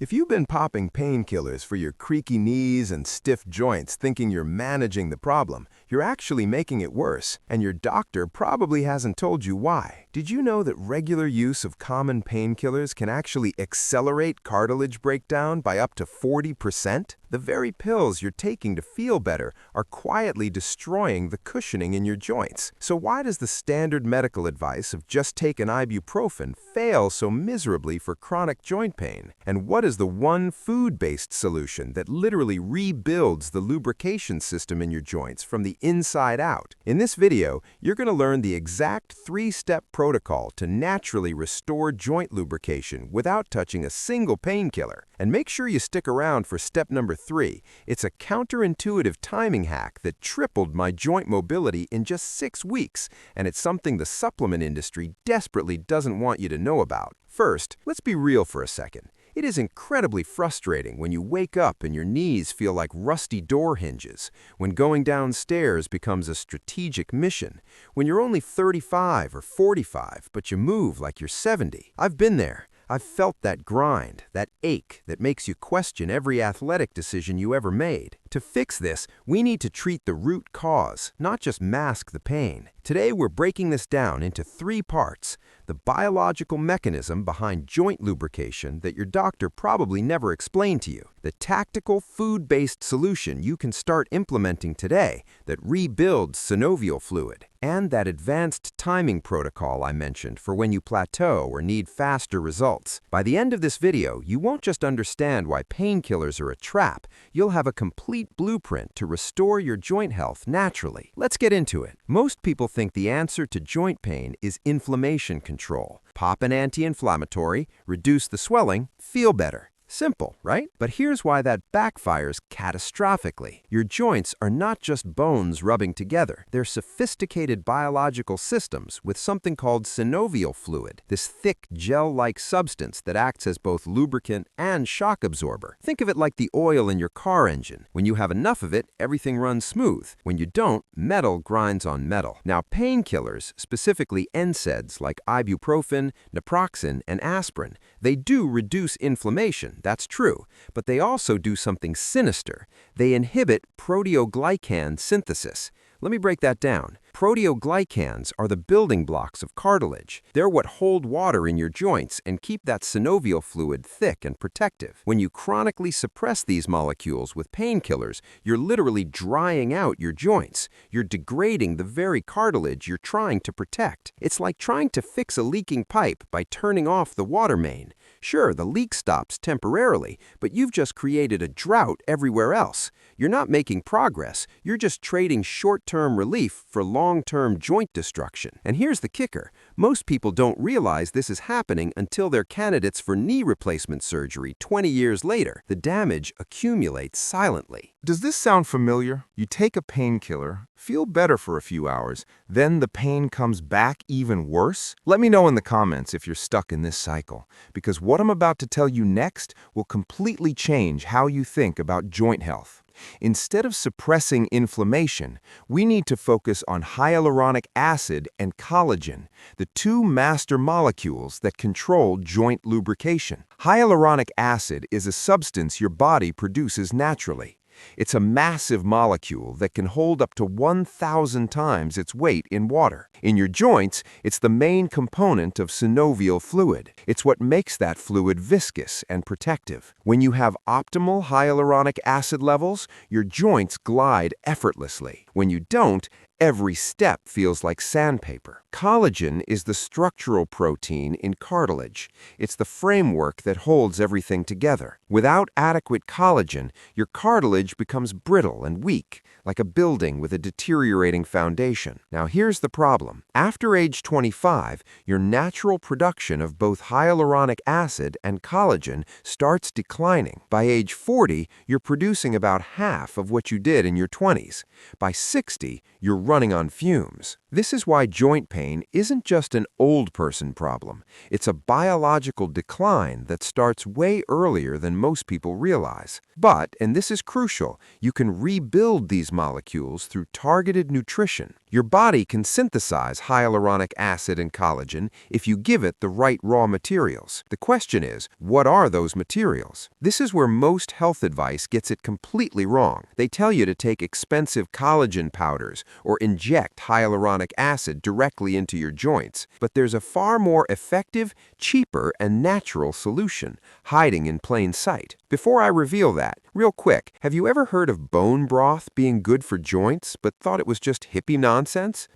If you've been popping painkillers for your creaky knees and stiff joints thinking you're managing the problem, you're actually making it worse, and your doctor probably hasn't told you why. Did you know that regular use of common painkillers can actually accelerate cartilage breakdown by up to 40%? The very pills you're taking to feel better are quietly destroying the cushioning in your joints. So why does the standard medical advice of just take an ibuprofen fail so miserably for chronic joint pain? And what is the one food-based solution that literally rebuilds the lubrication system in your joints from the inside out? In this video, you're going to learn the exact 3-step protocol to naturally restore joint lubrication without touching a single painkiller. And make sure you stick around for step number 3. It's a counterintuitive timing hack that tripled my joint mobility in just 6 weeks, and it's something the supplement industry desperately doesn't want you to know about. First, let's be real for a second. It is incredibly frustrating when you wake up and your knees feel like rusty door hinges, when going downstairs becomes a strategic mission, when you're only 35 or 45 but you move like you're 70. I've been there. I've felt that grind, that ache that makes you question every athletic decision you ever made. To fix this, we need to treat the root cause, not just mask the pain. Today, we're breaking this down into 3 parts: the biological mechanism behind joint lubrication that your doctor probably never explained to you, the tactical food-based solution you can start implementing today that rebuilds synovial fluid, and that advanced timing protocol I mentioned for when you plateau or need faster results. By the end of this video, you won't just understand why painkillers are a trap, you'll have a complete blueprint to restore your joint health naturally. Let's get into it. Most people think the answer to joint pain is inflammation control. Pop an anti-inflammatory, reduce the swelling, feel better. Simple, right? But here's why that backfires catastrophically. Your joints are not just bones rubbing together. They're sophisticated biological systems with something called synovial fluid, this thick gel-like substance that acts as both lubricant and shock absorber. Think of it like the oil in your car engine. When you have enough of it, everything runs smooth. When you don't, metal grinds on metal. Now, painkillers, specifically NSAIDs like ibuprofen, naproxen, and aspirin, they do reduce inflammation. That's true, but they also do something sinister. They inhibit proteoglycan synthesis. Let me break that down. Proteoglycans are the building blocks of cartilage. They're what hold water in your joints and keep that synovial fluid thick and protective. When you chronically suppress these molecules with painkillers, you're literally drying out your joints. You're degrading the very cartilage you're trying to protect. It's like trying to fix a leaking pipe by turning off the water main. Sure, the leak stops temporarily, but you've just created a drought everywhere else. You're not making progress. You're just trading short-term relief for long-term joint destruction. And here's the kicker. Most people don't realize this is happening until they're candidates for knee replacement surgery 20 years later. The damage accumulates silently. Does this sound familiar? You take a painkiller, feel better for a few hours, then the pain comes back even worse? Let me know in the comments if you're stuck in this cycle, because what I'm about to tell you next will completely change how you think about joint health. Instead of suppressing inflammation, we need to focus on hyaluronic acid and collagen, the 2 master molecules that control joint lubrication. Hyaluronic acid is a substance your body produces naturally. It's a massive molecule that can hold up to 1,000 times its weight in water. In your joints, it's the main component of synovial fluid. It's what makes that fluid viscous and protective. When you have optimal hyaluronic acid levels, your joints glide effortlessly. When you don't, every step feels like sandpaper. Collagen is the structural protein in cartilage. It's the framework that holds everything together. Without adequate collagen, your cartilage becomes brittle and weak, like a building with a deteriorating foundation. Now here's the problem. After age 25, your natural production of both hyaluronic acid and collagen starts declining. By age 40, you're producing about half of what you did in your 20s. By 60, you're running on fumes. This is why joint pain isn't just an old person problem. It's a biological decline that starts way earlier than most people realize. But, and this is crucial, you can rebuild these molecules through targeted nutrition. Your body can synthesize hyaluronic acid and collagen if you give it the right raw materials. The question is, what are those materials? This is where most health advice gets it completely wrong. They tell you to take expensive collagen powders or inject hyaluronic acid directly into your joints. But there's a far more effective, cheaper, and natural solution hiding in plain sight. Before I reveal that, real quick, have you ever heard of bone broth being good for joints but thought it was just hippie nonsense?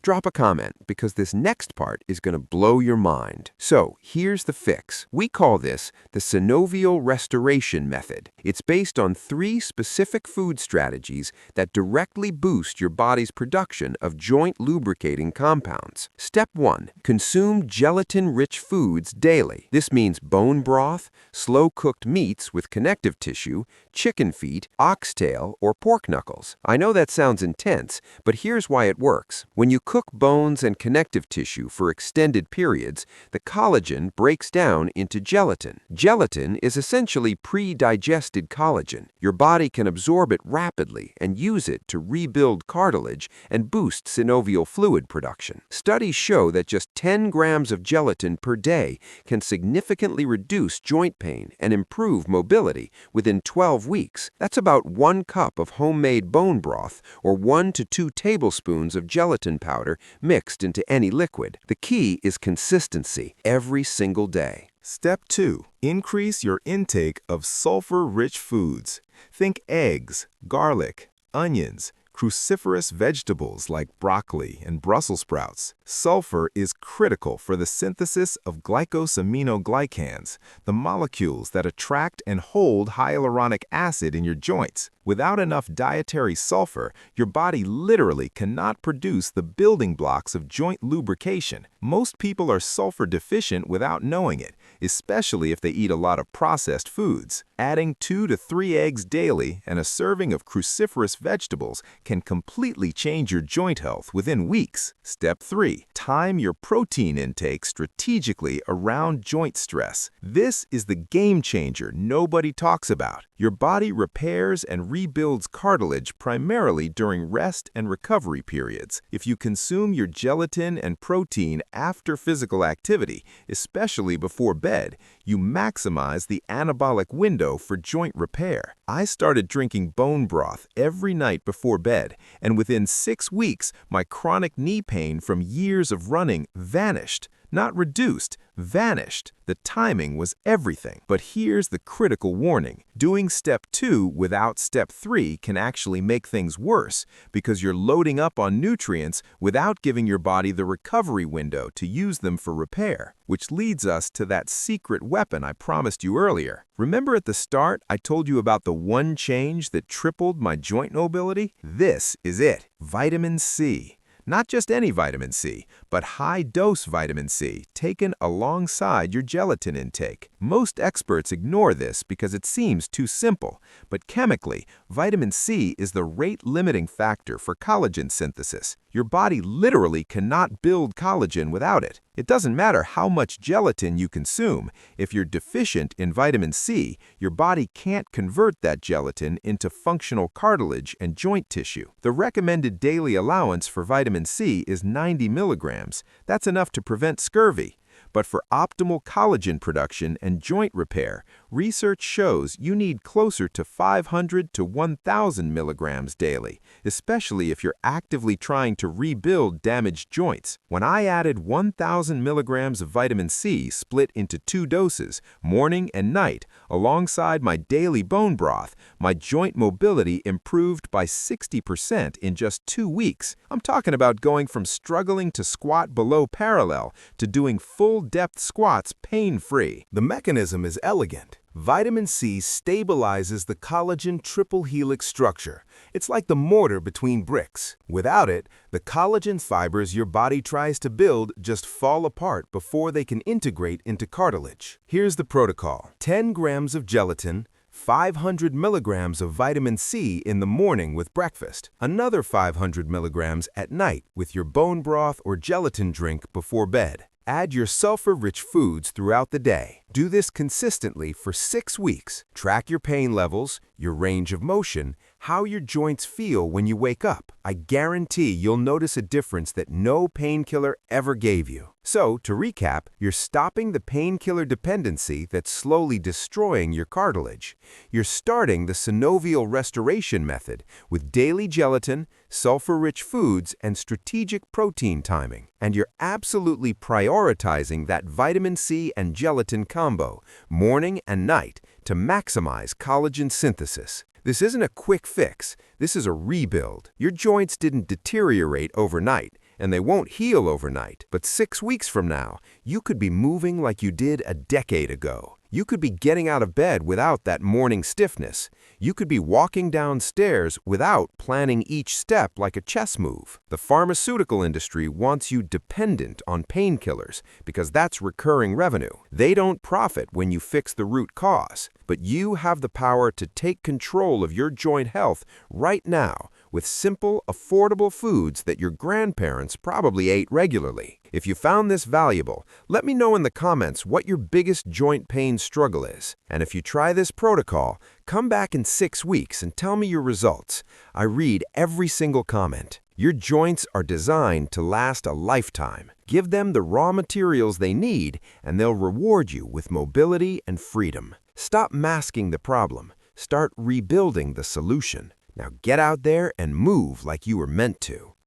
Drop a comment because this next part is going to blow your mind. So here's the fix. We call this the SYNOVIAL restoration method. It's based on 3 specific food strategies that directly boost your body's production of joint lubricating compounds. Step 1. Consume gelatin-rich foods daily. This means bone broth, slow-cooked meats with connective tissue, chicken feet, oxtail, or pork knuckles. I know that sounds intense, but here's why it works. When you cook bones and connective tissue for extended periods, the collagen breaks down into gelatin. Gelatin is essentially pre-digested collagen. Your body can absorb it rapidly and use it to rebuild cartilage and boost synovial fluid production. Studies show that just 10 grams of gelatin per day can significantly reduce joint pain and improve mobility within 12 weeks. That's about 1 cup of homemade bone broth or 1 to 2 tablespoons of gelatin powder mixed into any liquid. The key is consistency every single day. Step 2. Increase your intake of sulfur-rich foods. Think eggs, garlic, onions, cruciferous vegetables like broccoli and Brussels sprouts. Sulfur is critical for the synthesis of glycosaminoglycans, the molecules that attract and hold hyaluronic acid in your joints. Without enough dietary sulfur, your body literally cannot produce the building blocks of joint lubrication. Most people are sulfur deficient without knowing it, especially if they eat a lot of processed foods. Adding 2 to 3 eggs daily and a serving of cruciferous vegetables can completely change your joint health within weeks. Step 3. Time your protein intake strategically around joint stress. This is the game changer nobody talks about. Your body repairs and rebuilds cartilage primarily during rest and recovery periods. If you consume your gelatin and protein after physical activity, especially before bed, you maximize the anabolic window for joint repair. I started drinking bone broth every night before bed, and within 6 weeks, my chronic knee pain from years of running vanished. Not reduced, vanished. The timing was everything. But here's the critical warning. Doing step 2 without step 3 can actually make things worse because you're loading up on nutrients without giving your body the recovery window to use them for repair, which leads us to that secret weapon I promised you earlier. Remember at the start I told you about the one change that tripled my joint mobility? This is it. Vitamin C. Not just any vitamin C, but high-dose vitamin C taken alongside your gelatin intake. Most experts ignore this because it seems too simple, but chemically, vitamin C is the rate-limiting factor for collagen synthesis. Your body literally cannot build collagen without it. It doesn't matter how much gelatin you consume. If you're deficient in vitamin C, your body can't convert that gelatin into functional cartilage and joint tissue. The recommended daily allowance for vitamin C is 90 milligrams. That's enough to prevent scurvy. But for optimal collagen production and joint repair, research shows you need closer to 500 to 1,000 milligrams daily, especially if you're actively trying to rebuild damaged joints. When I added 1,000 milligrams of vitamin C split into 2 doses, morning and night, alongside my daily bone broth, my joint mobility improved by 60% in just 2 weeks. I'm talking about going from struggling to squat below parallel to doing full-depth squats pain-free. The mechanism is elegant. Vitamin C stabilizes the collagen triple helix structure. It's like the mortar between bricks. Without it, the collagen fibers your body tries to build just fall apart before they can integrate into cartilage. Here's the protocol. 10 grams of gelatin, 500 milligrams of vitamin C in the morning with breakfast, another 500 milligrams at night with your bone broth or gelatin drink before bed. Add your sulfur-rich foods throughout the day. Do this consistently for 6 weeks. Track your pain levels, your range of motion, how your joints feel when you wake up. I guarantee you'll notice a difference that no painkiller ever gave you. So, to recap, you're stopping the painkiller dependency that's slowly destroying your cartilage. You're starting the synovial restoration method with daily gelatin, sulfur-rich foods, and strategic protein timing. And you're absolutely prioritizing that vitamin C and gelatin combo, morning and night, to maximize collagen synthesis. This isn't a quick fix. This is a rebuild. Your joints didn't deteriorate overnight, and they won't heal overnight. But 6 weeks from now, you could be moving like you did a decade ago. You could be getting out of bed without that morning stiffness. You could be walking downstairs without planning each step like a chess move. The pharmaceutical industry wants you dependent on painkillers because that's recurring revenue. They don't profit when you fix the root cause. But you have the power to take control of your joint health right now with simple, affordable foods that your grandparents probably ate regularly. If you found this valuable, let me know in the comments what your biggest joint pain struggle is. And if you try this protocol, come back in 6 weeks and tell me your results. I read every single comment. Your joints are designed to last a lifetime. Give them the raw materials they need, and they'll reward you with mobility and freedom. Stop masking the problem. Start rebuilding the solution. Now get out there and move like you were meant to.